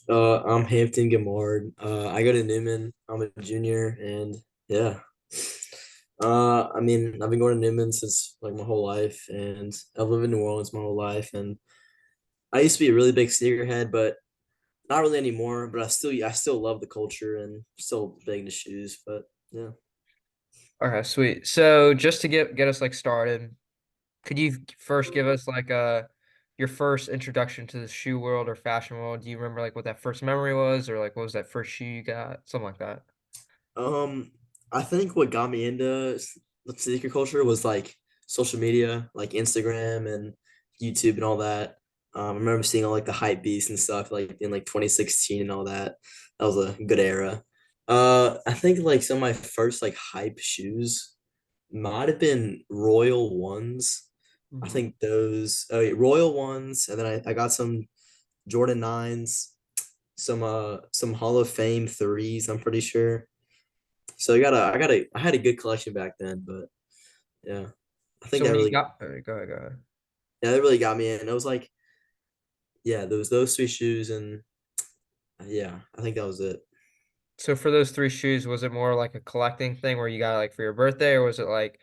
I'm Hampton Gamard. I go to Newman. I'm a junior, and yeah. I mean, I've been going to Newman since like my whole life, and I've lived in New Orleans my whole life. And I used to be a really big sneakerhead, but not really anymore. But I still love the culture and still big into shoes. But yeah. Okay, sweet. So just to get us like started, could you first give us like your first introduction to the shoe world or fashion world? Do you remember like what that first memory was, or like what was that first shoe you got? Something like that. Um, I think what got me into the sneaker culture was like social media, like Instagram and YouTube and all that. I remember seeing all like the hype beasts and stuff like in like 2016 and all that. That was a good era. I think like some of my first like hype shoes might have been Royal Ones. I Hmm. think those Royal Ones, and then I got some Jordan Nines, some Hall of Fame threes, I'm pretty sure. So I had a good collection back then, but yeah, I think So that when you really got, got, all right, go ahead, go ahead. yeah, that really got me in. It was like, yeah, those three shoes, and yeah, I think that was it. So for those three shoes, was it more like a collecting thing where you got like for your birthday, or was it like,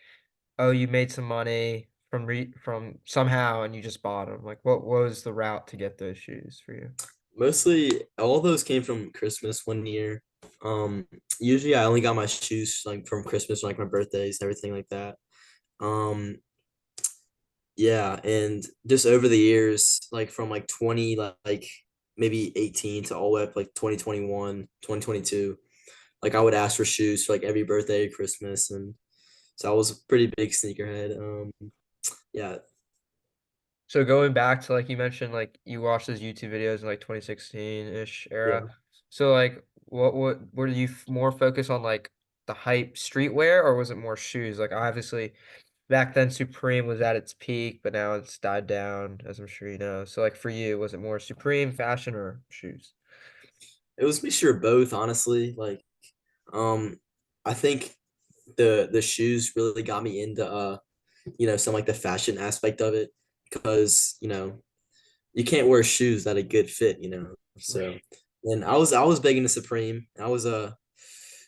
oh, you made some money from somehow and you just bought them? Like, what was the route to get those shoes for you? Mostly, all those came from Christmas one year. Um, Usually I only got my shoes like from Christmas, like my birthdays, everything like that. Um, yeah, and just over the years, like from like 20, like maybe 18 to all the way up like 2021, 2022, like I would ask for shoes for like every birthday, Christmas, and so I was a pretty big sneakerhead. Yeah, So going back to like you mentioned, like you watched those YouTube videos in like 2016-ish era. yeah. So like what were you more focused on like the hype streetwear or was it more shoes? Like obviously back then Supreme was at its peak, but now it's died down, as I'm sure you know. So like for you, was it more Supreme fashion or shoes? It was a mixture of both, honestly. Like, um, I think the shoes really got me into some like the fashion aspect of it because you can't wear shoes that a good fit. So, and I was big into Supreme. I was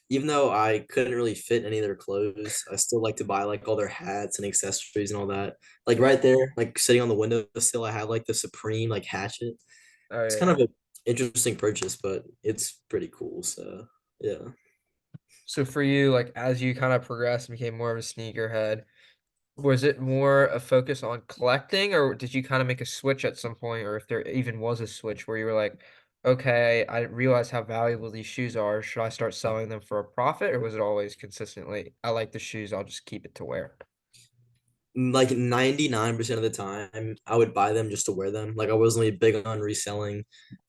even though I couldn't really fit any of their clothes, I still like to buy like all their hats and accessories and all that. Like right there, like sitting on the windowsill, I had like the Supreme like hatchet. Oh It's kind yeah. of an interesting purchase, but it's pretty cool. So yeah. So for you, like as you kind of progressed and became more of a sneakerhead, was it more a focus on collecting, or did you kind of make a switch at some point, or if there even was a switch where you were like, okay, I realize how valuable these shoes are. Should I start selling them for a profit, or was it always consistently, I like the shoes, I'll just keep it to wear? Like 99% of the time, I would buy them just to wear them. Like I wasn't really big on reselling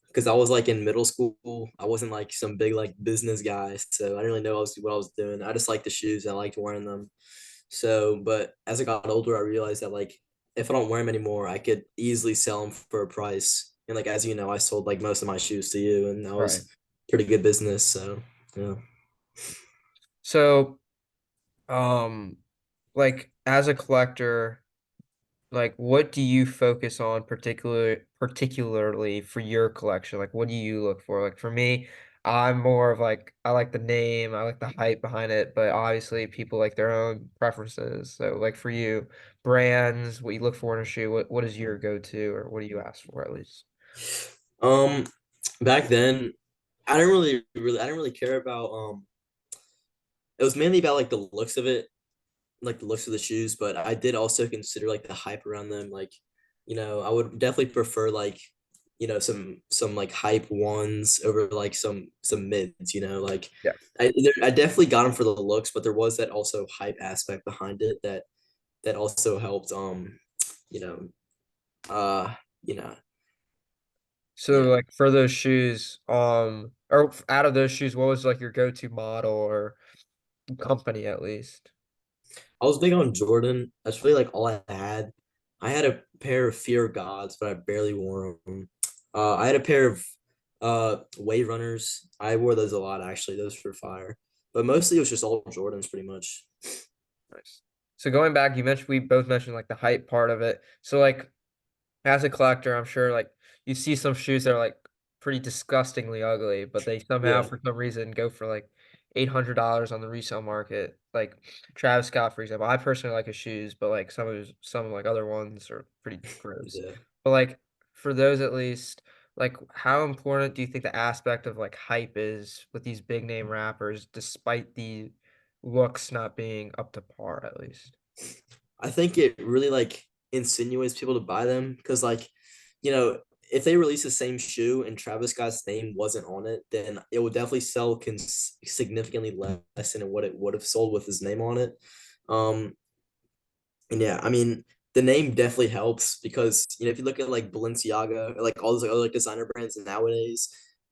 because I was like in middle school. I wasn't like some big like business guy, so I didn't really know what I was doing. I just liked the shoes. I liked wearing them. So, but as I got older, I realized that like if I don't wear them anymore, I could easily sell them for a price. And like as you know, I sold like most of my shoes to you, and that Right. was pretty good business. So yeah. So, um, like as a collector, like what do you focus on particularly for your collection? Like what do you look for? Like for me, I'm more of like I like the name, I like the hype behind it, but obviously people like their own preferences. So like for you, brands, what you look for in a shoe, what is your go-to or what do you ask for at least? Um, Back then, I didn't really care about it was mainly about like the looks of it, like the looks of the shoes, but I did also consider like the hype around them. Like, I would definitely prefer like, some like hype ones over like some mids. Like Yeah. I definitely got them for the looks, but there was that also hype aspect behind it that also helped. You know, uh, you know, So yeah. like for those shoes, or out of those shoes, what was like your go-to model or company at least? I was big on Jordan. That's really like all I had. I had a pair of Fear Gods, but I barely wore them. I had a pair of Wave Runners. I wore those a lot actually. Those were fire. But mostly it was just all Jordans pretty much. Nice. So going back, we both mentioned like the hype part of it. So like as a collector, I'm sure like you see some shoes that are like pretty disgustingly ugly, but they somehow Yeah, for some reason go for like $800 on the resale market. Like Travis Scott, for example. I personally like his shoes, but like some of like other ones are pretty gross. yeah. But like for those at least, like how important do you think the aspect of like hype is with these big name rappers, despite the looks not being up to par at least? I think it really like insinuates people to buy them because like, you know, if they release the same shoe and Travis Scott's name wasn't on it, then it would definitely sell significantly less than what it would have sold with his name on it. Um, and yeah, I mean, the name definitely helps because if you look at like Balenciaga or like all those like, other like designer brands nowadays,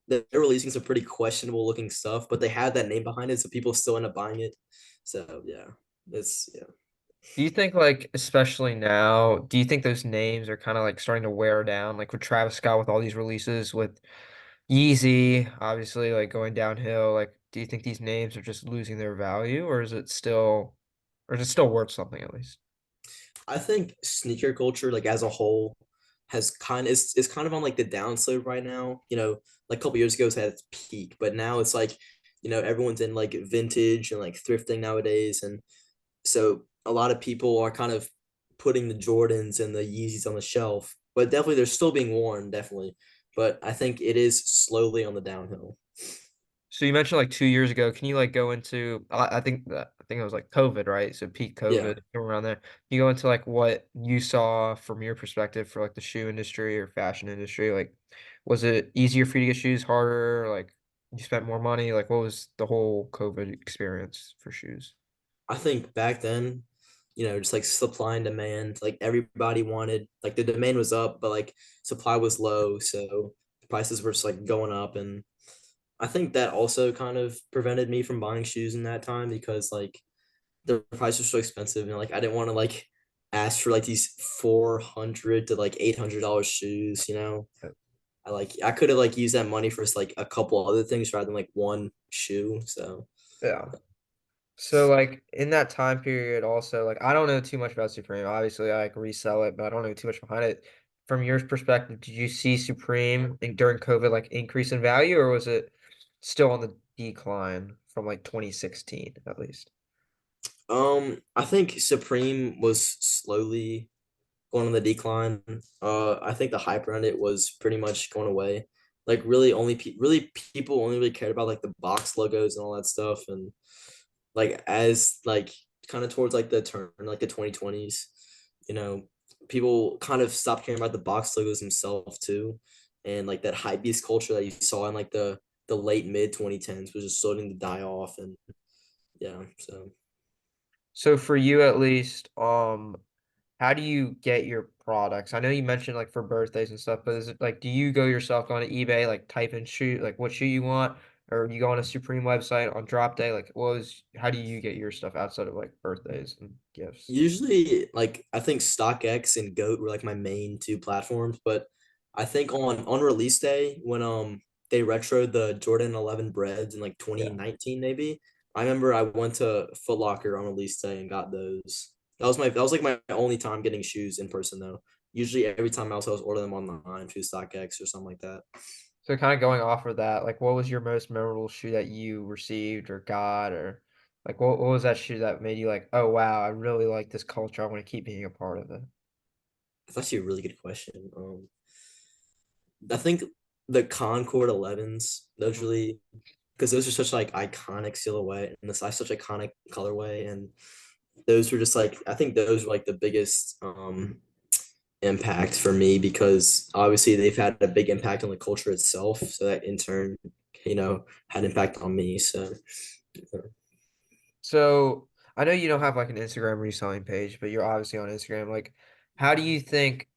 they're releasing some pretty questionable looking stuff, but they have that name behind it, so people still end up buying it. So yeah, it's yeah. Do you think like especially now, do you think those names are kind of like starting to wear down? Like with Travis Scott with all these releases with Yeezy, obviously like going downhill, like do you think these names are just losing their value or is it still worth something at least? I think sneaker culture, like as a whole, has kind of is kind of on like the downslope right now. Like a couple years ago, it's at its peak, but now it's like, everyone's in like vintage and like thrifting nowadays, and so a lot of people are kind of putting the Jordans and the Yeezys on the shelf, but definitely they're still being worn, definitely. But I think it is slowly on the downhill. So you mentioned like 2 years ago. Can you like go into I think it was like COVID, right? So peak Yeah, COVID around there. Can you go into like what you saw from your perspective for like the shoe industry or fashion industry? Like was it easier for you to get shoes, harder? Like you spent more money? Like what was the whole COVID experience for shoes? I think back then, just like supply and demand, like everybody wanted, like the demand was up, but like supply was low. So the prices were just like going up. And I think that also kind of prevented me from buying shoes in that time because like the price was so expensive. And like I didn't want to like ask for like these 400 to like $800 shoes. I could have like used that money for like a couple other things rather than like one shoe. So Yeah. So like in that time period also, like I don't know too much about Supreme. Obviously I like resell it, but I don't know too much behind it. From your perspective, did you see Supreme during COVID like increase in value or was it still on the decline from like 2016 at least? I think Supreme was slowly going on the decline. I think the hype around it was pretty much going away. Like really, really people only really cared about like the box logos and all that stuff. And like as like kind of towards like the turn like the 2020s, you know, people kind of stopped caring about the box logos themselves too, and like that hype beast culture that you saw in like the late mid 2010s was just starting to die off. And yeah, so. So for you at least, how do you get your products? I know you mentioned like for birthdays and stuff, but is it like do you go yourself on eBay, like type in shoe, like what shoe you want, or you go on a Supreme website on drop day? Like how do you get your stuff outside of like birthdays and gifts? Usually, like I think StockX and Goat were like my main two platforms, but I think on release day when they retroed the Jordan 11 breads in like Yeah. 2019 maybe. I remember I went to Foot Locker on release day and got those. That was like my only time getting shoes in person though. Usually every time else I was ordering them online through StockX or something like that. So kind of going off of that, like what was your most memorable shoe that you received or got, or like what was that shoe that made you like, oh wow, I really like this culture. I want to keep being a part of it. That's actually a really good question. I think the Concord 11s, those really because those are such like iconic silhouette and this like such iconic colorway, and those were just like I think those were like the biggest impact for me because obviously they've had a big impact on the culture itself, so that in turn had impact on me. So So I know you don't have like an Instagram reselling page, but you're obviously on Instagram. Like, how do you think,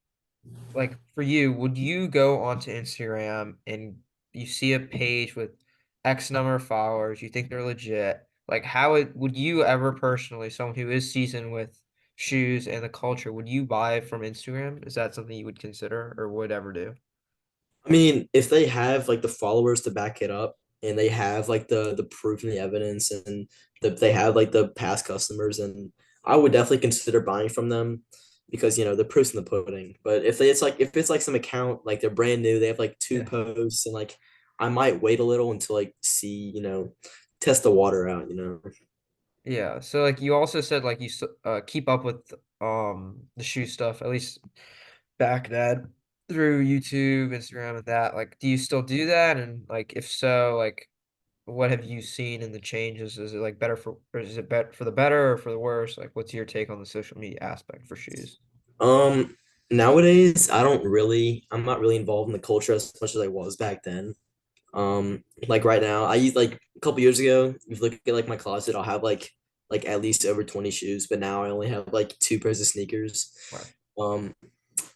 like for you, would you go onto Instagram and you see a page with X number of followers, you think they're legit? Like, would you ever personally, someone who is seasoned with shoes and the culture, would you buy from Instagram? Is that something you would consider or would ever do? I mean, if they have like the followers to back it up and they have like the proof and the evidence and they have like the past customers, and I would definitely consider buying from them. because the proof's in the pudding. But if it's like some account like they're brand new, they have like two Yeah. posts, and like I might wait a little until like see test the water out. Yeah. So like you also said like keep up with the shoe stuff at least back then through YouTube, Instagram, and that. Like, do you still do that? And like, if so, like, what have you seen in the changes? Is it like better for, or is it better for the better or for the worse? Like, what's your take on the social media aspect for shoes? Um, Nowadays I'm not really involved in the culture as much as I was back then. Like right now, I use like a couple years ago, if you look at like my closet, I'll have like at least over 20 shoes, but now I only have like two pairs of sneakers. Wow. Um,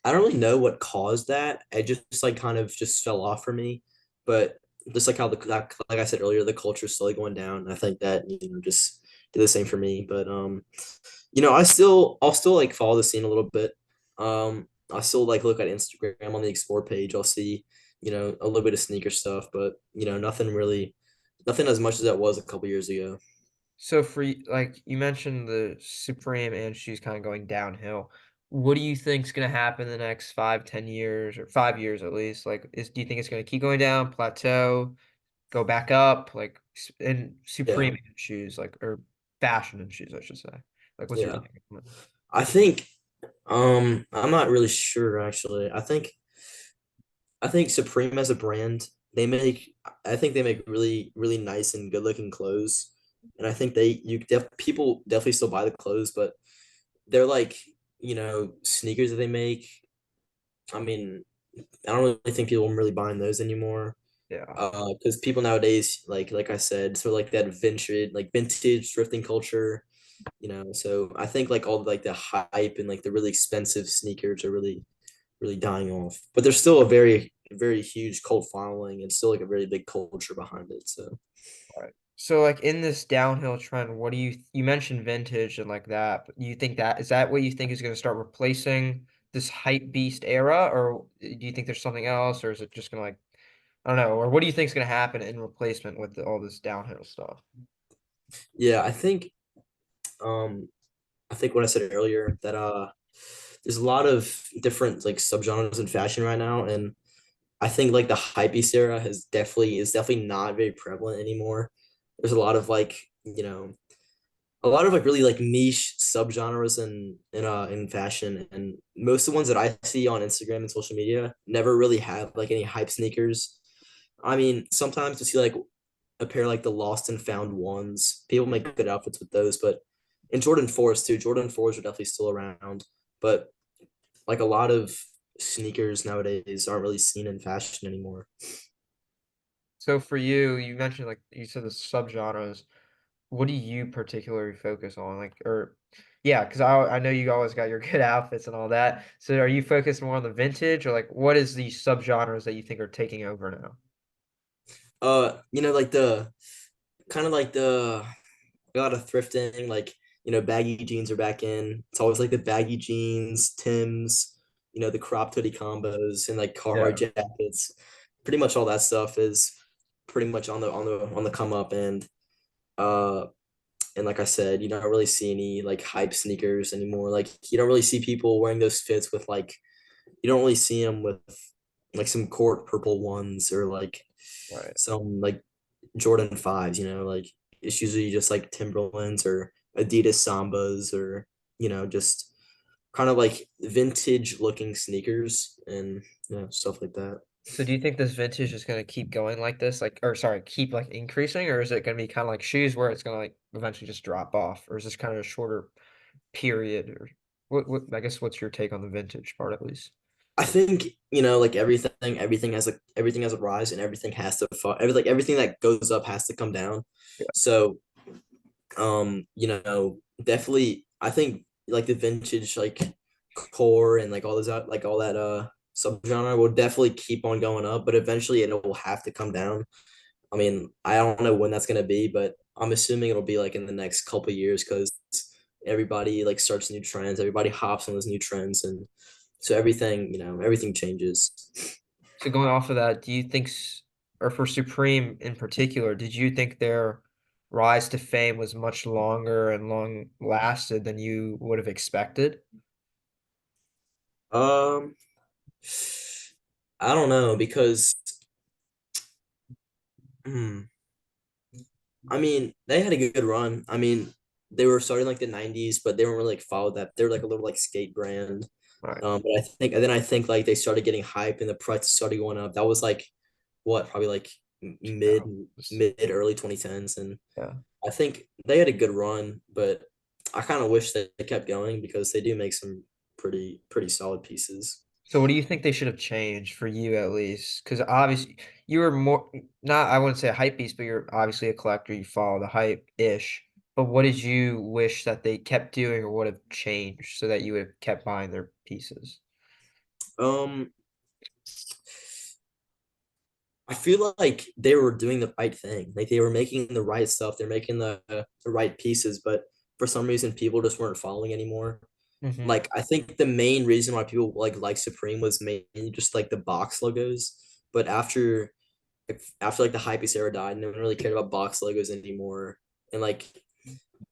I don't really know what caused that. It just like kind of just fell off for me. But just like how like I said earlier, the culture is slowly going down. I think that just did the same for me. But I'll still like follow the scene a little bit. I still like look at Instagram on the explore page. I'll see a little bit of sneaker stuff, but nothing as much as that was a couple years ago. So like you mentioned the Supreme and shoes kind of going downhill. What do you think's gonna happen in the next 5, 10 years, or 5 years at least? Like, do you think it's gonna keep going down, plateau, go back up, like in Yeah, Supreme shoes, like or fashion and shoes, I should say. Like, what's your yeah. take on it? I think I'm not really sure actually. I think Supreme as a brand, I think they make really really nice and good looking clothes, and I think people definitely still buy the clothes, but they're like sneakers that they make. I mean, I don't really think people are really buying those anymore. Yeah. Because people nowadays, like I said, sort of like that vintage thrifting culture. So I think like all like the hype and like the really expensive sneakers are really really dying off. But there's still a very very huge cult following and still like a very big culture behind it. So Right. So like in this downhill trend, what do you mentioned vintage and like that, but you think that is that what you think is going to start replacing this hype beast era, or do you think there's something else, or is it just going to like I don't know, or what do you think is going to happen in replacement with all this downhill stuff? yeah, um I think what I said earlier that there's a lot of different like subgenres in fashion right now, and I think like the hypebeast era is definitely not very prevalent anymore. There's a lot of like a lot of like really like niche subgenres in fashion, and most of the ones that I see on Instagram and social media never really have like any hype sneakers. I mean, sometimes to see like a pair like the lost and found ones, people make good outfits with those, but and Jordan 4s too. Jordan 4s are definitely still around, but like a lot of sneakers nowadays aren't really seen in fashion anymore. So for you, you mentioned like you said the subgenres. What do you particularly focus on? Like, or yeah, because I know you always got your good outfits and all that. So are you focused more on the vintage, or like what is the subgenres that you think are taking over now? Like the kind of like a lot of thrifting, like baggy jeans are back in. It's always like the baggy jeans, Tim's, the cropped hoodie combos, and like Yeah. Carhartt jackets. Pretty much all that stuff is pretty much on the come up, uh and like I said, you don't really see any like hype sneakers anymore. Like you don't really see people wearing those fits with like you don't really see them with like some court purple ones or like Right. some like Jordan 5s, like it's usually just like Timberlands or Adidas Sambas or just kind of like vintage looking sneakers and stuff like that. So do you think this vintage is going to keep going like this, like, or sorry, keep like increasing, or is it going to be kind of like shoes where it's going to like eventually just drop off, or is this kind of a shorter period, or what, I guess what's your take on the vintage part at least? I think like everything has a rise and everything has to fall. Everything that goes up has to come down. Yeah. So definitely I think like the vintage like core and like all that subgenre will definitely keep on going up, but eventually it will have to come down. I mean, I don't know when that's gonna be, but I'm assuming it'll be like in the next couple of years because everybody like starts new trends, everybody hops on those new trends, and so everything changes. So going off of that, do you think, or for Supreme in particular, did you think their rise to fame was much longer and long lasted than you would have expected? Um, I don't know because hmm, I mean they had a good run. I mean they were starting like the '90s, but they weren't really like followed that. They were like a little like skate brand. Right. But I think like they started getting hype and the price started going up. That was like what probably like mid Yeah. mid early 2010s, and Yeah. I think they had a good run, but I kind of wish that they kept going because they do make some pretty solid pieces. So what do you think they should have changed for you at least? Because obviously you were more not I wouldn't say a hype beast, but you're obviously a collector. You follow the hype ish. But what did you wish that they kept doing or would have changed so that you would have kept buying their pieces? Um, I feel like they were doing the right thing. Like they were making the right stuff. They're making the right pieces, but for some reason people just weren't following anymore. Hmm. Like I think the main reason why people like Supreme was mainly just like the box logos. But after like the hypebeast era died, no one really cared about box logos anymore. And like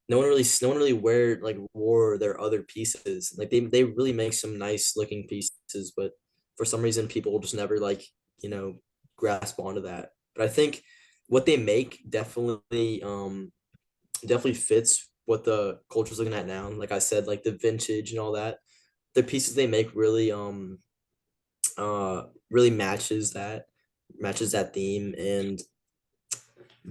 no one really wore their other pieces. Like they really make some nice looking pieces, but for some reason people just never like, you know, grasp onto that. But I think what they make definitely fits what the culture's looking at now. Like I said, like the vintage and all that. The pieces they make really matches that theme, and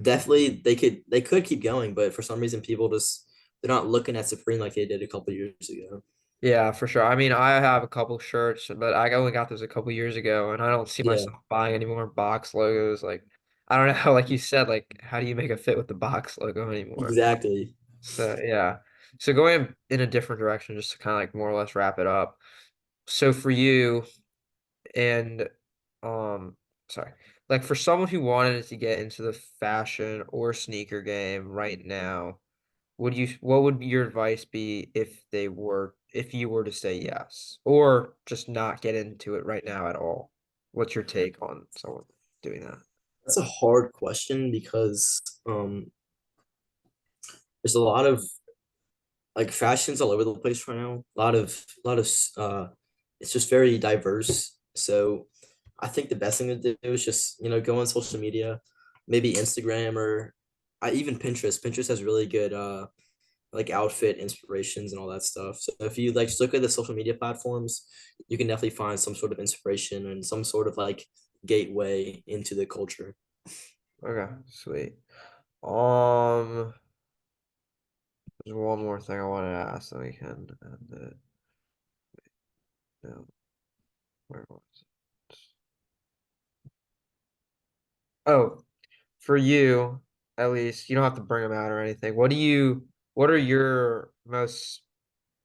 definitely they could keep going, but for some reason people just they're not looking at Supreme like they did a couple years ago. Yeah, for sure. I mean, I have a couple shirts, but I only got those a couple years ago, and I don't see Yeah, myself buying any more box logos. Like, I don't know, like you said, like how do you make a fit with the box logo anymore? exactly. So yeah. So going in a different direction, just to kind of like more or less wrap it up. So for you and um sorry, like for someone who wanted to get into the fashion or sneaker game right now, what would your advice be if you were to say yes or just not get into it right now at all? What's your take on someone doing that? That's a hard question because there's a lot of like fashions all over the place right now. A lot of it's just very diverse. So I think the best thing to do is just, go on social media, maybe Instagram or even Pinterest. Pinterest has really good like outfit inspirations and all that stuff. So if you like just look at the social media platforms, you can definitely find some sort of inspiration and some sort of like gateway into the culture. Okay, sweet. Um, there's one more thing I wanted to ask, then we can end it. No, where was it? Oh, for you, at least, you don't have to bring them out or anything. What are your most,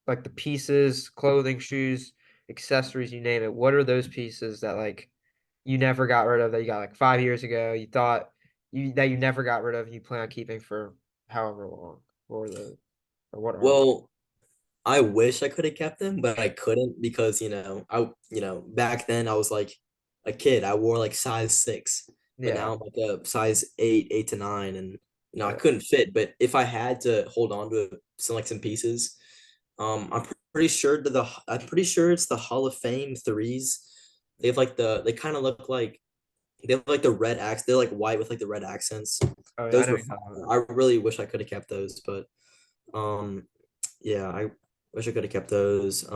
like the pieces, clothing, shoes, accessories, you name it. What are those pieces that like you never got rid of that you got like 5 years ago, you thought that you never got rid of and you plan on keeping for however long? Or what are they? Well, I wish I could have kept them, but I couldn't because, back then I was like a kid. I wore like size 6, but Yeah, now I'm like a size 8, 8 to 9, and I yeah. couldn't fit. But if I had to hold on to some pieces, I'm pretty sure it's the Hall of Fame threes. They kind of look like they have like the red accents. They're like white with like the red accents. Oh yeah, I Those know were you're talking fun. about. I really wish I could have kept those, but um yeah, I wish I could have kept those.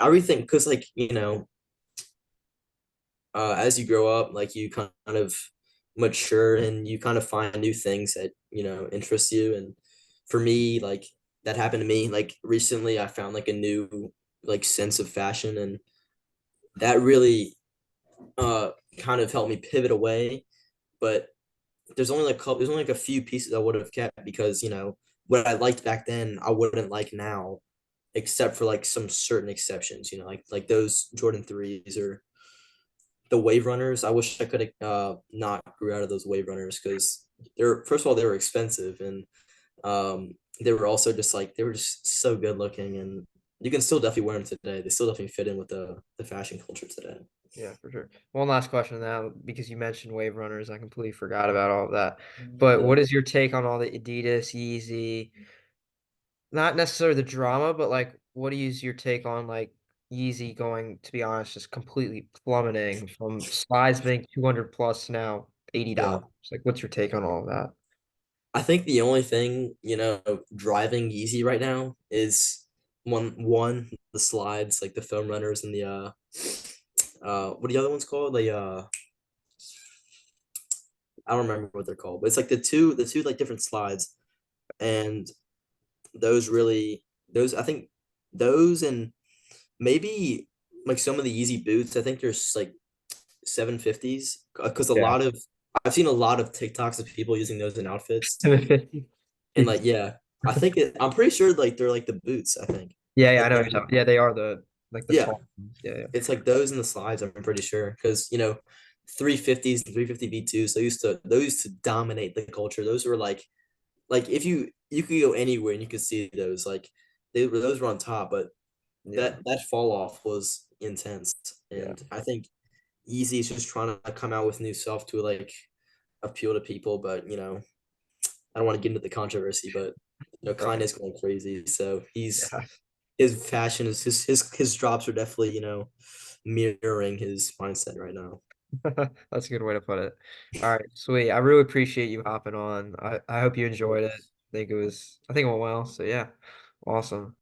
Everything because like, as you grow up, like you kind of mature and you kind of find new things that, interest you. And for me, like that happened to me. Like recently I found like a new like sense of fashion, and that really uh kind of helped me pivot away. But there's only like a few pieces I would have kept because, what I liked back then I wouldn't like now, except for like some certain exceptions, like those Jordan threes or the wave runners. I wish I could have not grew out of those wave runners because they're first of all they were expensive, and they were also just like they were just so good looking, and you can still definitely wear them today. They still definitely fit in with the fashion culture today. Yeah, for sure. One last question now, because you mentioned wave runners, I completely forgot about all of that. But Yeah. what is your take on all the Adidas, Yeezy, not necessarily the drama, but like what is your take on like Yeezy going, to be honest, just completely plummeting from slides being 200 plus to now Yeah. $80? Like, what's your take on all of that? I think the only thing, driving easy right now is one the slides, like the foam runners and the what are the other ones called? I don't remember what they're called, but it's like the two like different slides, and those really those I think those and maybe like some of the easy boots. I think there's like 750s because a Yeah. lot of I've seen a lot of TikToks of people using those in outfits, 750. and like yeah, I'm pretty sure like they're like the boots. I think Yeah, yeah, I like know what you're talking. Yeah, they are the like the yeah, tall ones. Yeah, yeah. it's like those in the slides. I'm pretty sure because 350s and 350 V2s. Those used to dominate the culture. Those were like if you could go anywhere and you could see those those were on top, but Yeah, that fall off was intense, yeah. and I think Easy is just trying to come out with new stuff to like appeal to people, but I don't want to get into the controversy, but Right. Kanye's going crazy, so Yeah. his fashion is his drops are definitely mirroring his mindset right now. That's a good way to put it. All right, sweet. I really appreciate you hopping on. I hope you Of enjoyed it. course. I think it went well. So yeah. Awesome.